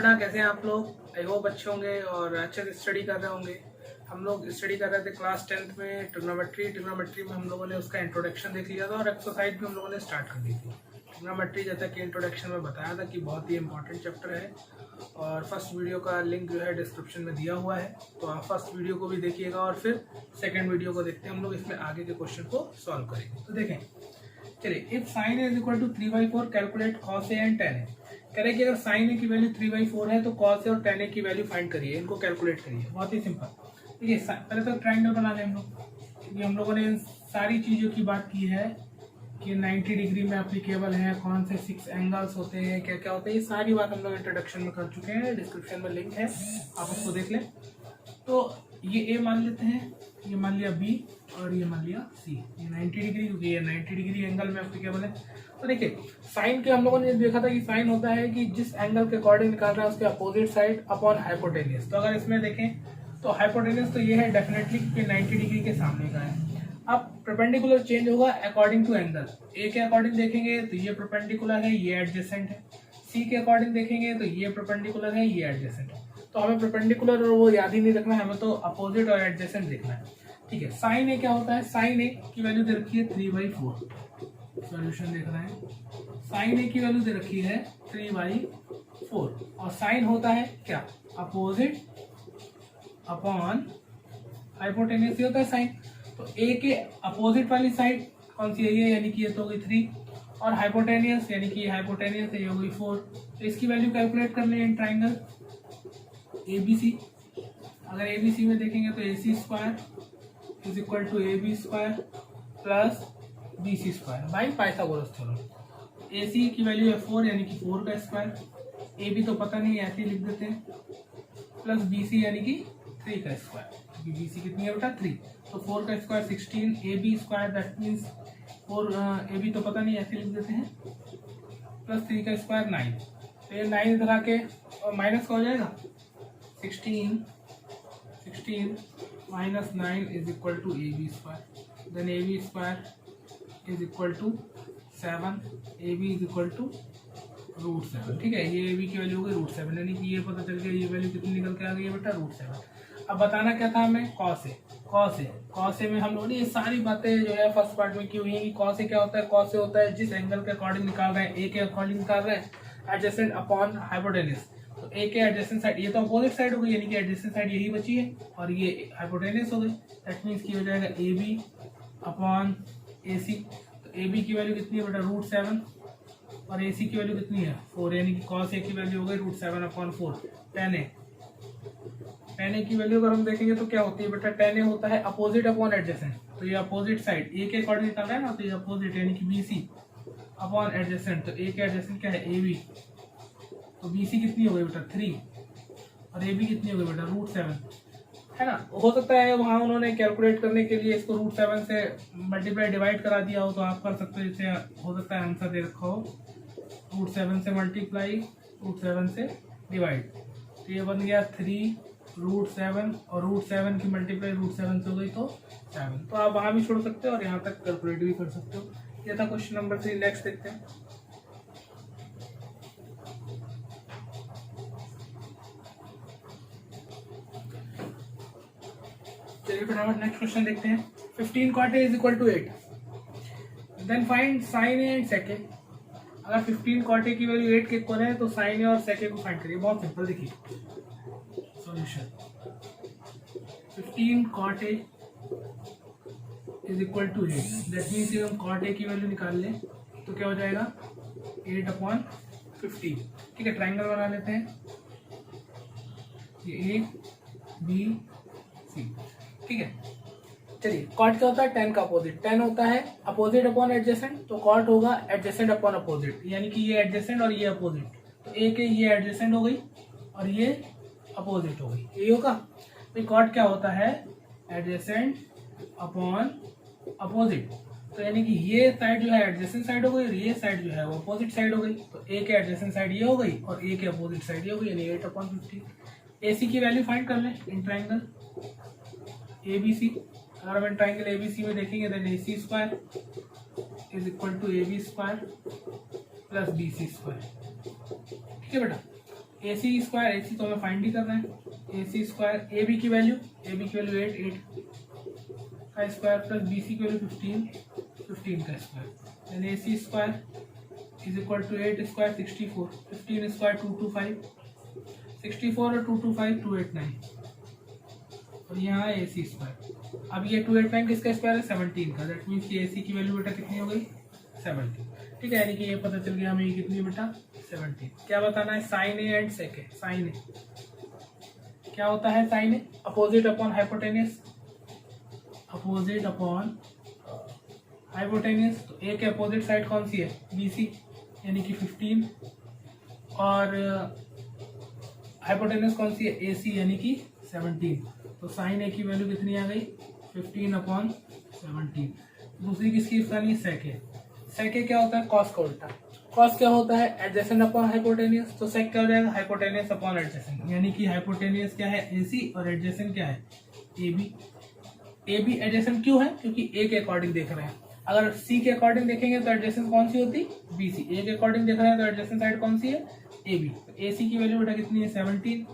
बेटा, कैसे हैं आप लोग? आई होप अच्छे होंगे और अच्छे से स्टडी कर रहे होंगे। हम लोग स्टडी कर रहे थे क्लास 10th में ट्रिग्नोमेट्री में हम लोगों ने उसका इंट्रोडक्शन देख लिया था और एक्सरसाइज भी हम लोगों ने स्टार्ट कर दी थी। ट्रिग्नोमेट्री जैसा कि इंट्रोडक्शन में बताया था कि बहुत ही इंपॉर्टेंट चैप्टर है और फर्स्ट वीडियो का लिंक जो है डिस्क्रिप्शन में दिया हुआ है, तो आप फर्स्ट वीडियो को भी देखिएगा और फिर सेकेंड वीडियो को देखते हैं। हम लोग इसमें आगे के क्वेश्चन को सॉल्व करेंगे। तो देखें, चलिए, if sine is equal to 3/4 calculate cos A and tan ए। कह रहे हैं कि अगर साइन ए की वैल्यू 3/4 है तो कॉस ए और tan ए की वैल्यू फाइंड करिए, इनको कैलकुलेट करिए। बहुत ही सिंपल। देखिए, पहले तो ट्रायंगल बना लें हम लोग। हम लोगों ने इन सारी चीज़ों की बात की है कि 90 डिग्री में एप्लीकेबल है, कौन से 6 एंगल्स होते हैं, क्या क्या होते हैं, ये सारी बात हम लोग इंट्रोडक्शन में कर चुके हैं। डिस्क्रिप्शन में लिंक है, आप उसको देख लें। तो ये ए मान लेते हैं, ये मान लिया बी और ये मान लिया सी। ये 90 डिग्री, क्योंकि ये 90 डिग्री एंगल में एप्लीकेबल है। तो देखिए, साइन के हम लोगों ने देखा था कि साइन होता है कि जिस एंगल के अकॉर्डिंग निकाल रहा है उसके अपोजिट साइड अपॉन हाइपोटेनियस। तो अगर इसमें देखें तो हाइपोटेनियस तो ये है डेफिनेटली, क्योंकि 90 डिग्री के सामने का है। अब परपेंडिकुलर चेंज होगा अकॉर्डिंग टू एंगल। ए के अकॉर्डिंग देखेंगे तो ये परपेंडिकुलर है, ये एडजेसेंट है। सी के अकॉर्डिंग देखेंगे तो ये परपेंडिकुलर है, ये एडजेसेंट है। तो हमें परपेंडिकुलर और वो याद ही नहीं रखना है, हमें तो अपोजिट और एडजेसेंट देखना है। ठीक है, साइन ए क्या होता है? साइन ए की वैल्यू दे रखी है 3/4। सॉल्यूशन देख रहे हैं, साइन ए की वैल्यू दे रखी है 3/4 और साइन होता है क्या? अपोजिट अपॉन हाइपोटेनियस होता है साइन। तो ए के अपोजिट वाली साइड कौन सी है? ये, यानी कि ये तो हो गई 3 और हाइपोटेनियस यानी कि हाइपोटेनियस है, ये हो गई 4। तो इसकी वैल्यू कैलकुलेट करनी है इन ट्राइंगल ABC। अगर ABC में देखेंगे तो AC² is equal to AB² plus BC² by Pythagoras theorem. AC की वैल्यू है 4 यानी कि 4 का स्क्वायर, AB तो पता नहीं ऐसे ही लिख देते हैं, प्लस BC यानी कि 3 का स्क्वायर, क्योंकि BC कितनी है बेटा? 3। तो 4 का square 16, AB² that means 4, AB तो पता नहीं ऐसे लिख देते हैं, प्लस 3 का स्क्वायर 9। तो ये 9 इधर आके माइनस का हो जाएगा, 16 minus 9 is equal to AB²। then AB² is equal to 7, AB is equal to √7। ठीक है, ये AB की वैल्यू हो गई √7, यानी कि ये पता चल गया ये वैल्यू कितनी निकल के आ गई है बेटा? √7। अब बताना क्या था हमें? कॉस ए में हम लोगों ने ये सारी बातें जो है फर्स्ट पार्ट में की हुई है कि कॉस ए क्या होता है? कॉस ए होता है जिस एंगल के अकॉर्डिंग निकाल रहे हैं, ए के अकॉर्डिंग निकाल रहे हैं, एडजेसेंट अपॉन हाइपोटेनियस। तो ए के एडजेसेंट साइड, ये तो अपोजिट साइड हो गई, यानी कि एडजेसेंट साइड यही बची है और ये हाइपोटेनियस हो गई। दैट मीन्स की हो जाएगा AB अपॉन AC। तो AB की वैल्यू कितनी है बेटा? √7 और AC की वैल्यू कितनी है? 4, यानी कि cos A की वैल्यू हो गई √7/4। tan A की वैल्यू अगर हम देखेंगे तो क्या होती है बेटा? tan A होता है अपोजिट अपॉन एडजेसेंट। तो ये अपोजिट साइड A के अकॉर्डिंग निकाल रहा है ना, तो ये अपोजिट यानी कि BC अपॉन एडजेसेंट। तो A के एडजेसेंट क्या है? AB। तो BC कितनी हो गई बेटा? 3 और AB कितनी हो गई बेटा? √7, है ना। हो सकता है वहाँ उन्होंने कैलकुलेट करने के लिए इसको √7 से मल्टीप्लाई डिवाइड करा दिया हो, तो आप कर सकते हो। जैसे हो सकता है आंसर दे रखा हो √7 से मल्टीप्लाई, √7 से डिवाइड, तो ये बन गया 3√7 और √7 की मल्टीप्लाई √7 से हो गई तो 7। तो आप वहाँ भी छोड़ सकते हो और यहाँ तक कैलकुलेट भी कर सकते हो। ये था क्वेश्चन नंबर 3। नेक्स्ट देखते हैं। चलिए फटाफट नेक्स्ट क्वेश्चन देखते हैं। 15 cot A is equal to 8, then find sine A and sec A. अगर 15 cot A की वैल्यू 8 के इक्वल है तो साइन ए और सेक ए को फाइंड करिए। बहुत सिंपल, देखिए solution. 15 cot A is equal to 8, that means हम cot A की वैल्यू निकाल लें तो क्या हो जाएगा? 8/15। ठीक है, ट्राइंगल बना लेते हैं, ये ABC। ठीक है, चलिए, कॉट क्या होता है? tan का अपोजिट। tan होता है अपोजिट अपॉन एडजेसेंट, तो कॉट होगा एडजेसेंट अपॉन अपोजिट, यानी कि ये एडजेसेंट और ये अपोजिट। तो ए के ये एडजेसेंट हो गई और ये अपोजिट हो गई, यही होगा। तो कॉट क्या होता है? Adjacent upon opposite. तो यानी कि ये साइड जो है एडजेसेंट साइड हो गई और ये साइड जो है वो अपोजिट साइड हो गई। तो ए के एडजेसेंट साइड ये हो गई और ए के अपोजिट साइड ये हो गई, यानी 8/15। AC की वैल्यू फाइंड कर लें इन ट्राइंगल ABC। अगर हम ट्राइंगल ABC में देखेंगे then AC² is equal to AB² plus BC²। ठीक है बेटा, ए सी स्क्वायर, ए सी तो हमें फाइंड ही करना है, ए सी स्क्वायर, ए बी की वैल्यू 8 का स्क्वायर प्लस बी सी की वैल्यू 15 का square, then A C square is equal to 8 square 64, 15 square 225, 64 और 225 289, और यहाँ ए सी स्क्वायर। अब ये 289 किसका स्क्वायर है? 17 का, दैट मीन्स कि ए सी की वैल्यू बेटा कितनी हो गई? 17। ठीक है, यानी कि ये पता चल गया हमें कितनी बेटा? 17। क्या बताना है? Sine A and sec A. Sine A क्या होता है? Sine A opposite upon hypotenuse, opposite upon hypotenuse. तो ए के अपोजिट साइड कौन सी है? बी सी, यानी कि 15, और हाइपोटेनियस कौन सी है? ए सी, यानी कि 17। तो साइन ए की वैल्यू कितनी आ गई? 15/17। दूसरी किसकी बतानी है? सेक ए। सेक ए क्या होता है? कॉस का उल्टा। कॉस क्या होता है? Adjacent upon hypotenuse. तो सेक क्या हो जाएगा? हाइपोटेनियस अपॉन एडजेसेंट, यानी कि हाइपोटेनियस क्या है? ए सी, और एडजेसेंट क्या है? A B. A B adjacent क्यों है? क्योंकि ए के अकॉर्डिंग देख रहे हैं। अगर सी के अकॉर्डिंग देखेंगे तो एडजेसेंट कौन सी होती? B C. ए के अकॉर्डिंग देख रहे हैं तो एडजेसेंट साइड कौन सी है? A B. ए सी की वैल्यू बेटा कितनी है? 17,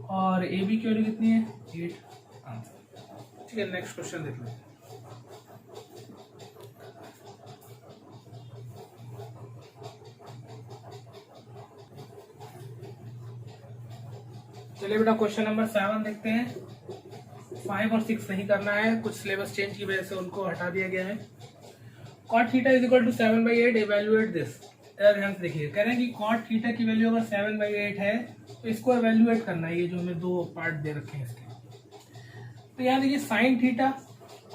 और ए बी की वैल्यू कितनी है? 8। आंसर। ठीक है, नेक्स्ट क्वेश्चन देख लेते हैं। चलिए बेटा क्वेश्चन नंबर 7 देखते हैं। 5 और 6 नहीं करना है, कुछ सिलेबस चेंज की वजह से उनको हटा दिया गया है। cot theta is equal to 7/8, evaluate this. ध्यान से देखिए, कह रहे हैं कि cot थीटा की वैल्यू अगर 7/8 है तो इसको इवेल्युएट करना है। ये जो हमें दो पार्ट दे रखे हैं इसके, तो यहाँ देखिए साइन थीटा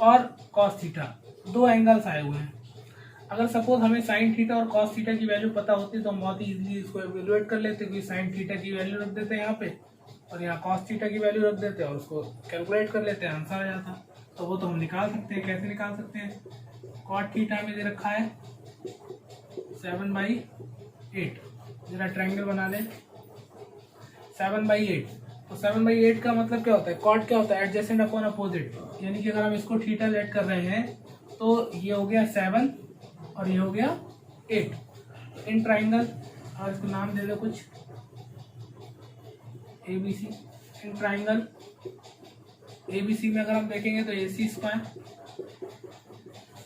और कॉस थीटा दो एंगल्स आए हुए हैं। अगर सपोज हमें साइन थीटा और कॉस थीटा की वैल्यू पता होती तो हम बहुत ही इजीली इसको इवेल्युएट कर लेते, क्योंकि साइन थीटा की वैल्यू रख देते हैं यहाँ पे, और यहाँ कॉस थीटा की वैल्यू रख देते हैं और उसको कैलकुलेट कर लेते हैं, आंसर आ जाता। तो वो तो हम निकाल सकते हैं। कैसे निकाल सकते हैं? कॉट थीटा में दे रखा है 7/8, जरा ट्रायंगल बना लें 7/8। तो 7/8 का मतलब क्या होता है? कॉट क्या होता है? एडजेसेंट अपॉन अपोजिट, यानी कि अगर हम इसको थीटा लेट कर रहे हैं तो ये हो गया 7 और ये हो गया 8। तो इन ट्राइंगल, और इसको नाम दे दो कुछ, A B C. In triangle A B C में अगर हम देखेंगे तो A C square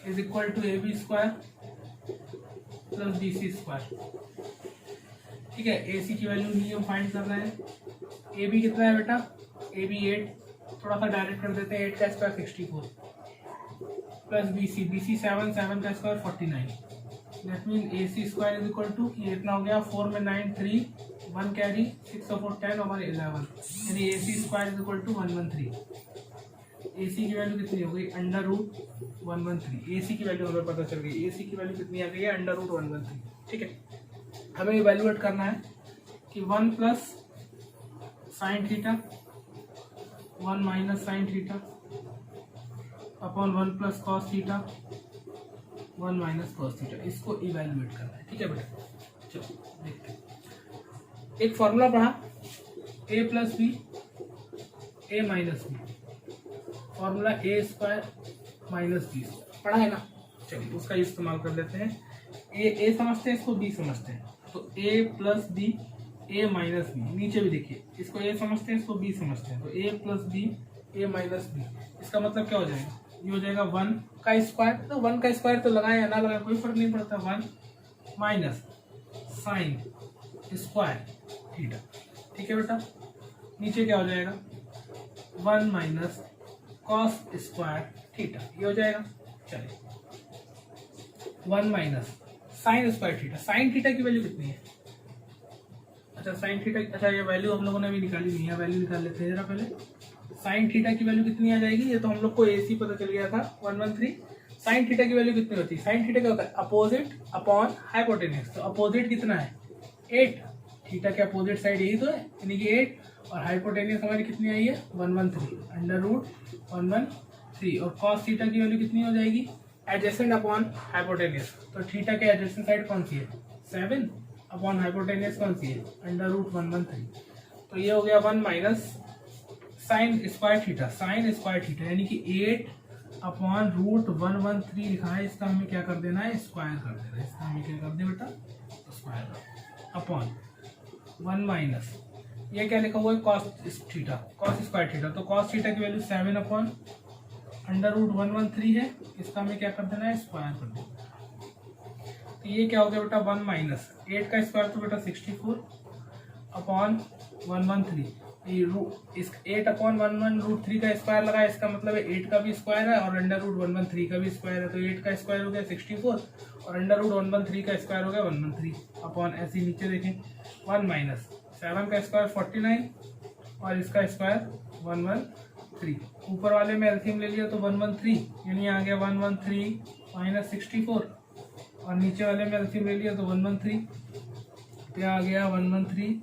is equal to A B square plus B C square. ठीक है, ए सी की वैल्यू नहीं हम फाइंड कर रहे हैं। ए बी कितना है बेटा? ए बी 8, थोड़ा सा डायरेक्ट कर देते हैं, 8 का स्क्वायर 64 प्लस बी सी 7 का square 49। That mean A C square is equal to, ये इतना हो गया 4 में 9 3 1 कैरी 6 और 4 10 और 11, यानी ए C square is equal to 113। ए सी की वैल्यू कितनी हो गई? √113। ए सी की वैल्यू हमें पता चल गई। ए सी की वैल्यू कितनी आ गई है? √113। ठीक है, हमें इवैल्यूएट करना है कि 1 plus sine theta 1 minus sine theta upon 1 plus cos theta 1 minus cos theta, इसको इवैल्यूएट करना है। ठीक है बेटा, चलो देखते हैं। एक फॉर्मूला पढ़ा, a plus B A minus B, formula A square minus B पढ़ा है ना। चलिए उसका इस्तेमाल कर लेते हैं। ए समझते हैं, इसको बी समझते हैं। तो a plus B A minus B, नीचे भी देखिए, इसको a समझते हैं, इसको b समझते हैं। तो a plus B A minus B, इसका मतलब क्या हो जाएगा? ये हो जाएगा 1 का स्क्वायर। तो 1 का स्क्वायर तो लगाए या ना लगाए कोई फर्क नहीं पड़ता। 1 माइनस साइन स्क्वायर थीटा। ठीक है बेटा, नीचे क्या हो जाएगा? 1 माइनस कॉस स्क्वायर थीटा, ये हो जाएगा। चलिए 1 minus sine square theta. Sine theta की वैल्यू कितनी है? अच्छा साइन थीटा, अच्छा ये वैल्यू हम लोगों ने अभी निकाली नहीं है, वैल्यू निकाल लेते हैं जरा पहले। साइन थीटा की वैल्यू कितनी आ जाएगी? ये तो हम लोग को ए सी पता चल गया था 113। साइन थीटा की वैल्यू कितनी होती है? साइन थीटा क्या होता है? Opposite upon hypotenuse. तो अपोजिट कितना है? 8। थीटा के अपोजिट साइड यही तो है, यानी कि 8, और हाइपोटेन्यूज हमारी कितनी आई है? 113 √113। और कॉस थीटा की वैल्यू कितनी हो जाएगी? Adjacent upon hypotenuse. तो थीटा के एडजेसेंट साइड कौन सी है? 7 अपॉन हाइपोटेन्यूज कौन सी है? √113। तो ये हो गया 1 minus sine square theta, sine square theta, यानी कि 8 अपॉन √113 लिखा है। इसका हमें क्या कर देना है? स्क्वायर कर देना है। इसका हमें क्या कर दे बेटा? स्क्वायर अपॉन 1 माइनस ये क्या लिखा हुआ है, cos theta, cos square theta. तो कॉस थीटा की वैल्यू 7/√113 है, इसका हमें क्या कर देना है, स्क्वायर कर देना। तो ये क्या हो गया बेटा, 1 माइनस 8 का स्क्वायर तो बेटा 64/113। इस 8/113 का स्क्वायर लगा, इसका मतलब है 8 का भी स्क्वायर है और √113 का भी स्क्वायर है। तो 8 का स्क्वायर हो गया 64 और √113 का स्क्वायर हो गया 113 अपॉन, ऐसे नीचे देखें 1 माइनस 7 का स्क्वायर 49 और इसका स्क्वायर 113। ऊपर वाले में एलसीएम ले लिया तो 113, यानी आ गया 113 माइनस 64 और नीचे वाले में एलसीएम ले लिया तो 113, क्या आ गया 113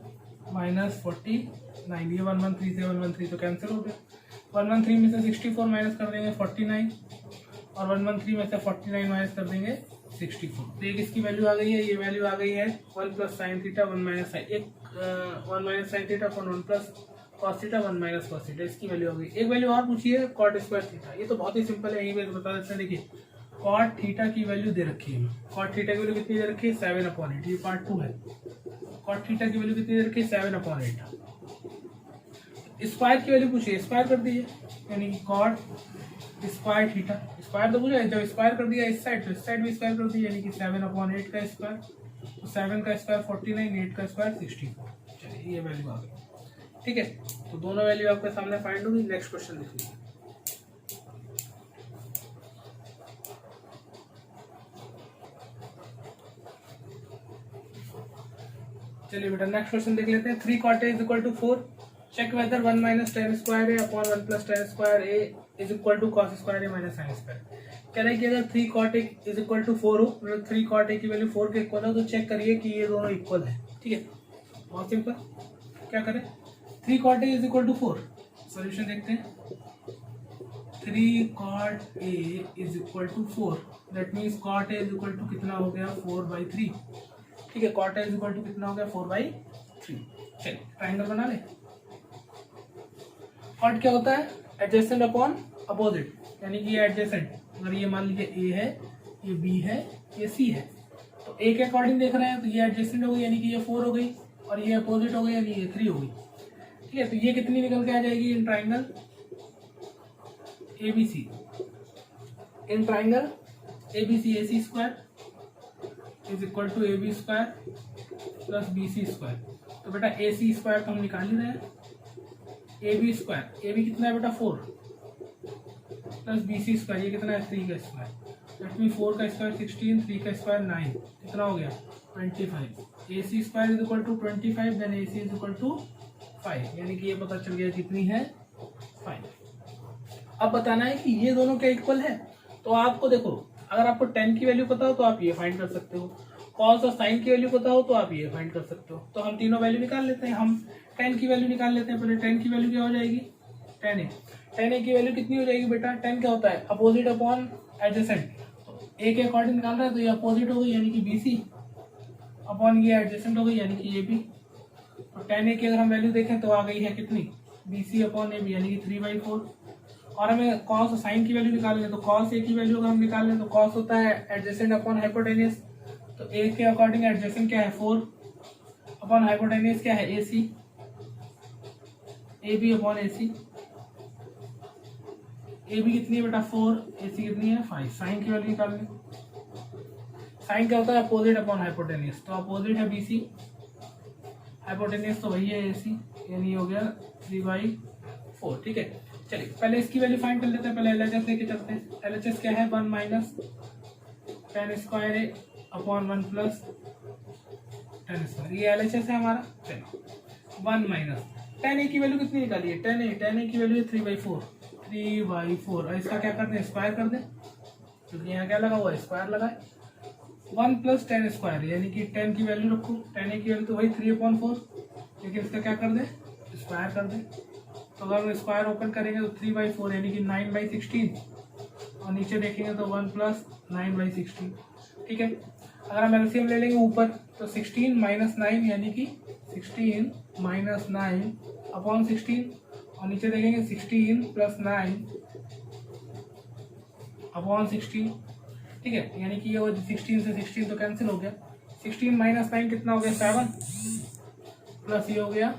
माइनस 49। ये 113 से 113 तो कैंसिल हो गया। 113 में से 64 माइनस कर देंगे 49 और 113 में से 49 माइनस कर देंगे 64। तो एक इसकी वैल्यू आ गई है, ये वैल्यू आ गई है 1 plus sine theta 1 minus sine, 1 minus sine theta upon 1 plus cos theta 1 minus cos theta, इसकी वैल्यू आ गई। एक वैल्यू और पूछी है कॉट स्क्वायर थीटा, ये तो बहुत ही सिंपल है, यही वैल्यू बता देते हैं। देखिए कॉट थीटा की वैल्यू दे रखी है, कॉट थीटा की वैल्यू कितनी दे रखी है, 7/8। ये पार्ट 2 है। कॉट थीटा की वैल्यू कितनी दे रखी है, 7/8। स्क्वायर की वैल्यू पूछिए, स्क्वायर कर दीजिए, यानी कि कॉट स्क्वायर थीटा, स्क्वायर तो पूछा, जब स्क्वायर कर दिया इस साइड तो इस साइड भी स्क्वायर कर दिया, यानी कि 7/8 का स्क्वायर, तो 7 का स्क्वायर 49, 8 का स्क्वायर 64। चलिए ये वैल्यू आ गई, ठीक है। तो दोनों वैल्यू आपके सामने फाइंड होगी। नेक्स्ट क्वेश्चन देख लीजिए। चलिए बेटा नेक्स्ट क्वेश्चन देख लेते हैं। 3 cot A is equal to 4, check whether 1 minus tan square A upon 1 plus tan square A is equal to cos square A minus sin square. कह रहा है कि अगर 3 cot A is equal to 4 हो, मतलब 3 cot A की value 4 के equal हो, तो चेक करिए कि ये दोनों इक्वल है, ठीक है। बहुत सिंपल, क्या करें, 3 cot A is equal to 4, solution देखते हैं। 3 cot A is equal to 4, that means cot A is equal to कितना हो गया, 4/3, ठीक है। cot A is equal to कितना हो गया, 4/3। चलिए ट्राइंगल बना ले। कॉट क्या होता है, एडजेसेंट अपॉन अपोजिट, यानी कि ये एडजेसेंट, अगर ये मान लीजिए ए है, ये बी है, ये सी है, तो ए के अकॉर्डिंग देख रहे हैं तो ये एडजेसेंट हो गई, यानी कि ये 4 हो गई, और ये अपोजिट हो गई, यानी ये 3 हो गई, ठीक है। तो ये कितनी निकल के आ जाएगी in triangle A B C, in triangle A B C, AC square is equal to AB square plus BC square. तो बेटा AC स्क्वायर तो हम निकाल ही रहे हैं, AB स्क्वायर, AB कितना है बेटा 4 प्लस BC स्क्वायर, ये कितना है 3 का स्क्वायर, दैट मीन 4 का स्क्वायर 16, 3 का स्क्वायर 9, कितना हो गया 25। AC square is equal to 25, then AC is equal to 5, यानी कि ये पता चल गया कितनी है 5। अब बताना है कि ये दोनों क्या इक्वल है। तो आपको देखो, अगर आपको tan की वैल्यू पता हो तो आप ये फाइंड कर सकते हो, cos और sin की वैल्यू पता हो तो आप ये फाइंड कर सकते हो। तो हम तीनों वैल्यू निकाल लेते हैं। हम tan की वैल्यू निकाल लेते हैं। पहले tan की वैल्यू क्या हो जाएगी, tan A की वैल्यू कितनी हो जाएगी बेटा, tan क्या होता है, अपोजिट अपॉन एडजेसेंट, तो A के अकॉर्डिंग निकाल रहा है तो ये अपोजिट हो गई, यानी कि BC अपॉन ये एडजेसेंट हो गई, यानी कि AB। तो tan A की अगर हम वैल्यू देखें तो आ गई है कितनी, BC अपॉन AB, यानी कि 3/4। और हमें cos और sin की वैल्यू निकाल लें तो cos A की वैल्यू अगर हम निकाल लें तो cos होता है एडजेसेंट अपॉन हाइपोटेनियस, तो A के अकॉर्डिंग एडजेसेंट क्या है 4 अपॉन हाइपोटेनियस क्या है AC, AB upon AC। AB कितनी है बेटा 4, AC कितनी है 5। sin की वैल्यू निकाल लें, sin क्या होता है अपोजिट अपॉन हाइपोटेनियस, तो अपोजिट है BC, हाइपोटेनियस तो वही है AC, यानी हो गया 3/4, ठीक है। चलिए पहले इसकी वैल्यू फाइंड कर लेते हैं, पहले LHS लेके चलते हैं। LHS क्या है 1 minus tan square A upon 1 plus tan square, ये LHS है हमारा। चलो 1 माइनस tan A की वैल्यू कितनी निकाली है, tan A की वैल्यू है 3/4 और इसका क्या कर दें, स्क्वायर कर दें, क्योंकि यहाँ क्या लगा हुआ है, स्क्वायर लगा है। 1 प्लस tan स्क्वायर, यानी कि tan की वैल्यू रखो, tan A की वैल्यू तो वही 3/4, लेकिन इसका क्या कर दें, स्क्वायर कर दें। तो अगर हम स्क्वायर ओपन करेंगे तो 3/4 यानी कि 9/16, और नीचे देखेंगे तो 1 प्लस 9/16, ठीक है। अगर हम एलसीएम ले लेंगे ऊपर तो 16 माइनस 9 यानी कि 16 माइनस 9 अपॉन 16, और नीचे देखेंगे 16 प्लस 9 अपॉन 16, ठीक है। यानी कि ये 16 से 16 तो कैंसिल हो गया, 16 माइनस 9 कितना हो गया 7, प्लस ये हो गया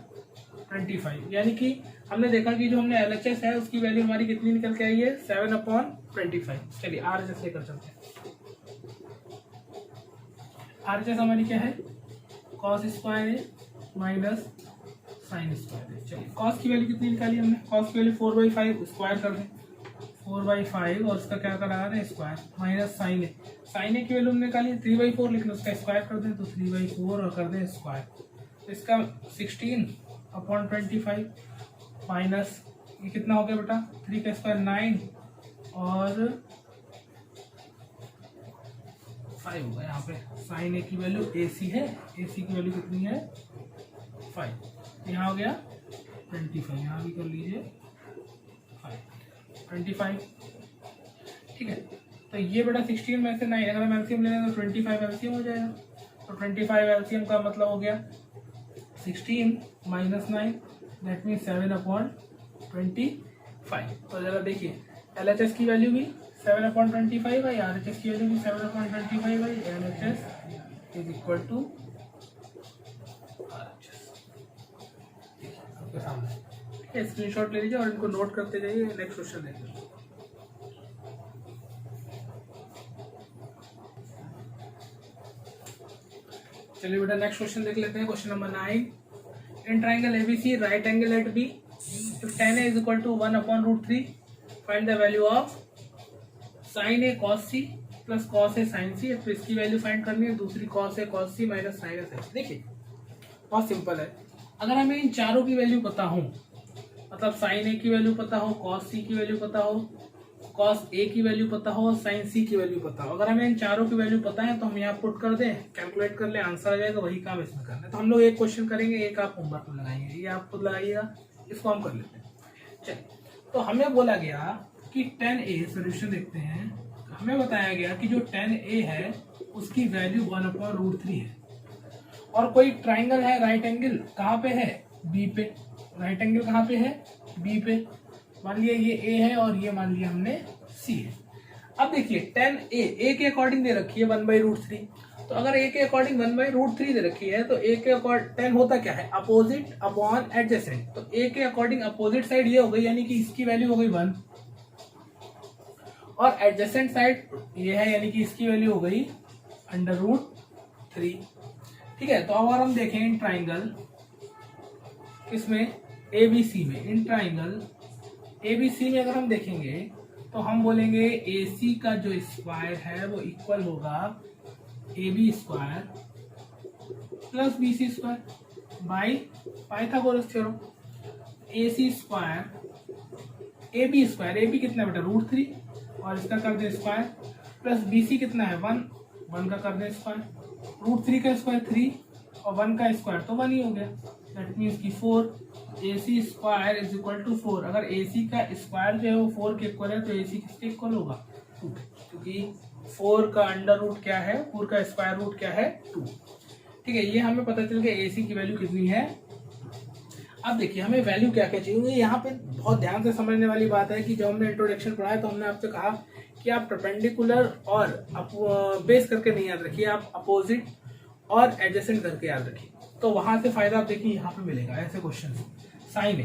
25, यानी कि हमने देखा कि जो हमने LHS है उसकी वैल्यू हमारी कितनी निकल के आई है 7/25। चलिए RHS लेकर चलते हैं। RHS हमारी क्या है cos स्क्वायर है माइनस साइन स्क्वायर है। चलिए cos की वैल्यू कितनी निकाली हमने, cos की वैल्यू 4/5 स्क्वायर कर दें 4/5 और उसका क्या करा है स्क्वायर माइनस साइन है। साइन ए की वैल्यू हमने निकाली 3/4, लेकिन उसका स्क्वायर कर दें तो 3/4 और कर दें स्क्वायर, तो इसका 16/25 माइनस ये कितना हो गया बेटा 3 का स्क्वायर 9 और 5 होगा। यहाँ पे साइन ए की वैल्यू AC है, AC की वैल्यू कितनी है 5, यहाँ हो गया 25, यहाँ भी कर लीजिए 25, ठीक है। तो ये बेटा 16 में से 9 अगर हम एलसीएम ले लें तो 25 एलसीएम हो जाएगा, तो 25 एलसीएम का मतलब हो गया 16 माइनस 9 दैट मीन 7/25। तो जरा देखिए LHS की वैल्यू भी 7/25 है, RHS की वैल्यू भी 7/25 है, LHS is equal to RHS आपके सामने, ठीक है। स्क्रीनशॉट ले लीजिए और इनको नोट करते जाइए। नेक्स्ट क्वेश्चन देखिए। चलिए बेटा नेक्स्ट क्वेश्चन देख लेते हैं। Question number 9, in triangle ABC right angle at B if tan A is equal to 1/√3 find the value of sin A cos C plus cos A sin C। तो इसकी value find करनी है, दूसरी cos A cos C minus sin A sin C। देखिए बहुत simple है, अगर हमें इन चारों की वैल्यू पता हो, मतलब sin A की वैल्यू पता हो, cos C की वैल्यू पता हो, cos A की वैल्यू पता हो, sin C की वैल्यू पता हो, अगर हमें इन चारों की वैल्यू पता है तो हम यहाँ पुट कर दें, कैलकुलेट कर ले, आंसर आ जाएगा। वही काम इसमें करना है। तो हम लोग एक क्वेश्चन करेंगे, एक आप होमवर्क में लगाएंगे, ये आप खुद लगाइएगा, इसको हम कर लेते हैं। चलिए तो हमें बोला गया कि tan A, सोल्यूशन देखते हैं। हमें बताया गया कि जो tan A है उसकी वैल्यू 1/√3 है, और कोई ट्राइंगल है राइट एंगल कहाँ पे है B पे, राइट एंगल कहाँ पे है B पे, मान लिया ये A है और ये मान लिया हमने C है। अब देखिए tan A के अकॉर्डिंग दे रखी है 1/√3, तो अगर A के अकॉर्डिंग 1/√3 दे रखी है तो A के अकॉर्डिंग tan होता क्या है अपोजिट अपॉन एडजेसेंट, तो A के अकॉर्डिंग अपोजिट साइड ये हो गई, यानी कि इसकी वैल्यू हो गई 1 और एडजेसेंट साइड ये है, यानी कि इसकी वैल्यू हो गई √3, ठीक है। तो अगर हम देखें इन ट्राइंगल इसमें ABC में, इन ट्राइंगल ABC में अगर हम देखेंगे तो हम बोलेंगे AC का जो स्क्वायर है वो इक्वल होगा AB square plus BC square by Pythagoras theorem. AC square AB square, AB कितना बेटा √3 और इसका कर दे स्क्वायर, प्लस BC कितना है 1 का कर दे स्क्वायर, √3 का स्क्वायर 3 और 1 का स्क्वायर तो 1 ही हो गया, दैट मीन्स की 4। AC square is equal to 4, अगर AC का स्क्वायर जो है वो 4 के इक्वल है तो AC किसके इक्वल होगा 2, क्योंकि 4 का अंडर रूट क्या है, 4 का स्क्वायर रूट क्या है 2, ठीक है। ये हमें पता चल गया AC की वैल्यू कितनी है। अब देखिए हमें वैल्यू क्या क्या चाहिए, यहाँ पे बहुत ध्यान से समझने वाली बात है कि जब हमने इंट्रोडक्शन पढ़ा है तो हमने आपसे कहा कि आप परपेंडिकुलर और बेस करके नहीं याद रखिए, आप अपोजिट और एडजेसेंट करके याद रखिए, तो वहां से फायदा आप देखिए यहाँ पे मिलेगा। ऐसे क्वेश्चन साइन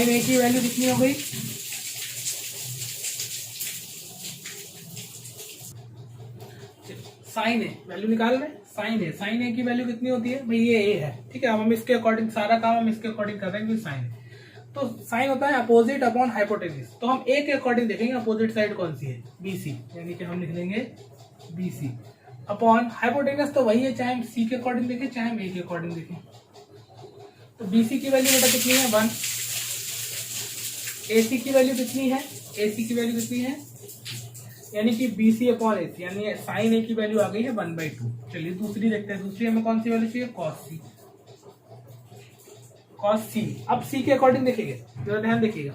ए की वैल्यू कितनी हो गई, साइन ए वैल्यू निकाल रहे हैं। साइन ए की वैल्यू कितनी होती है भाई, ये ए है, ठीक है। अब हम इसके अकॉर्डिंग सारा काम हम इसके अकॉर्डिंग कर रहे हैं कि साइन, तो साइन होता है अपोजिट अपॉन हाइपोटेन्यूज, तो हम ए के अकॉर्डिंग देखेंगे अपोजिट साइड कौन सी है BC, यानी कि हम लिख लेंगे BC अपॉन हाइपोटेन्यूज, तो वही है चाहे हम C के अकॉर्डिंग देखें चाहे हम A के अकॉर्डिंग देखें। तो BC की वैल्यू बेटा कितनी है 1, AC की वैल्यू कितनी है, AC की वैल्यू कितनी है, यानी कि BC अपॉन AC, यानी साइन A की वैल्यू आ गई है 1/2। चलिए दूसरी देखते हैं, दूसरी हमें कौन सी वैल्यू चाहिए cos C। अब C के अकॉर्डिंग देखेंगे, जरा ध्यान देखिएगा,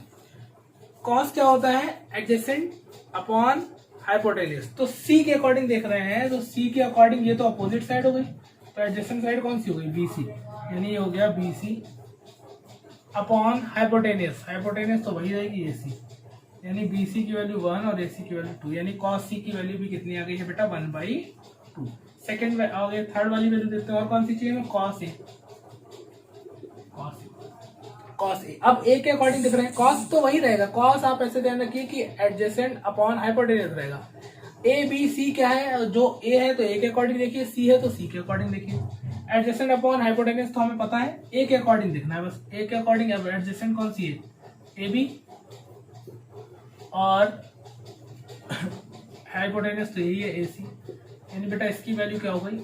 cos क्या होता है एडजेसेंट अपॉन हाइपोटेन्यूज, तो C के अकॉर्डिंग देख रहे हैं, तो C के अकॉर्डिंग ये तो अपोजिट साइड हो गई, तो एडजेसेंट साइड कौन सी हो गई BC, यानी ये हो गया BC अपॉन हाइपोटेन्यूज तो वही रहेगी AC, यानी BC की वैल्यू 1 और AC की वैल्यू 2, यानी cos C की वैल्यू भी कितनी आ गई है बेटा 1/2। सेकंड हो गया, थर्ड वाली वैल्यू देखते हैं और कौन सी चाहिए हमें, कॉस ए। कॉस ए अब ए के अकॉर्डिंग दिख रहे हैं, कॉस तो वही रहेगा, कॉस आप ऐसे ध्यान रखिए कि एडजेसेंट अपॉन हाइपोटेन्यूज रहेगा। ए बी सी क्या है, जो ए है तो ए के अकॉर्डिंग देखिए, सी है तो सी के अकॉर्डिंग देखिए। एडजेसेंट अपॉन हाइपोटेन्यूज तो हमें पता है ए के अकॉर्डिंग देखना है, बस ए के अकॉर्डिंग। अब एडजेसेंट कौन सी है, ए बी, और हाइपोटेन्यूज तो यही है ए सी। यानी बेटा इसकी वैल्यू क्या हो गई,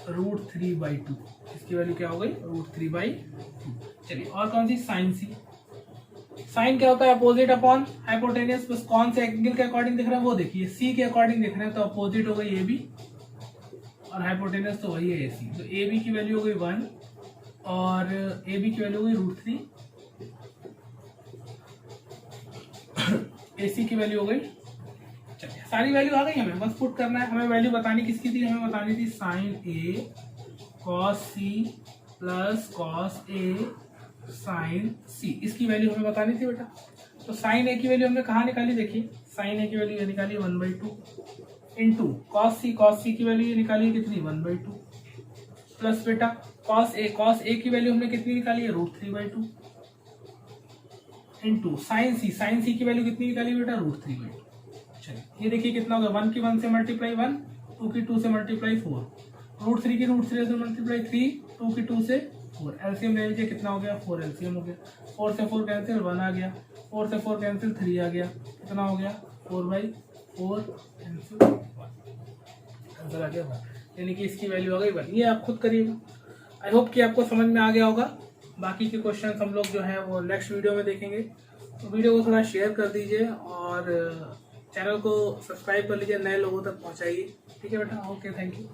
√3/2। इसकी वैल्यू क्या हो गई, √3/2। चलिए और कौन सी, साइन सी। साइन क्या होता है, अपोजिट अपॉन हाइपोटेन्यूज, बस कौन से एंगल के अकॉर्डिंग दिख रहा है वो देखिए, सी के अकॉर्डिंग दिख रहे हैं तो अपोजिट हो गई ए बी, और हाइपोटेन्यूज तो वही है ए सी। तो ए बी की वैल्यू हो गई 1 और ए बी की वैल्यू हो गई √3, ए सी की वैल्यू हो गई। चलिए सारी वैल्यू आ गई, हमें बस पुट करना है। हमें वैल्यू बतानी किसकी थी, हमें बतानी थी sign A cos C plus cos A sign सी, इसकी वैल्यू हमें बतानी थी बेटा। तो साइन ए की वैल्यू हमने कहाँ निकाली, देखिए साइन ए की वैल्यू ये निकाली 1/2 इंटू कॉस सी की वैल्यू ये निकाली कितनी, 1/2 प्लस बेटा कॉस ए की वैल्यू हमने कितनी निकाली है, √3/2 इंटू साइन सी की वैल्यू कितनी निकाली बेटा, √3/2। चलिए ये देखिए कितना होगा, 1 की 1 से मल्टीप्लाई 1, 2 की 2 से मल्टीप्लाई 4, √3 की √3 से मल्टीप्लाई 3, 2 की 2 से 4। एलसीएम ले लीजिए, कितना हो गया, 4 एलसीएम हो गया। 4 से 4 कैंसिल, 1 आ गया, 4 से 4 कैंसिल, 3 आ गया, कितना हो गया, 4/4 कैंसिल 1, आंसर आ गया 1। यानी कि इसकी वैल्यू आ गई 1। ये आप खुद करिएगा। आई होप कि आपको समझ में आ गया होगा। बाकी के क्वेश्चन हम लोग जो है वो नेक्स्ट वीडियो में देखेंगे। तो वीडियो को थोड़ा शेयर कर दीजिए और चैनल को सब्सक्राइब कर लीजिए, नए लोगों तक पहुंचाइए। ठीक है बेटा, ओके, थैंक यू।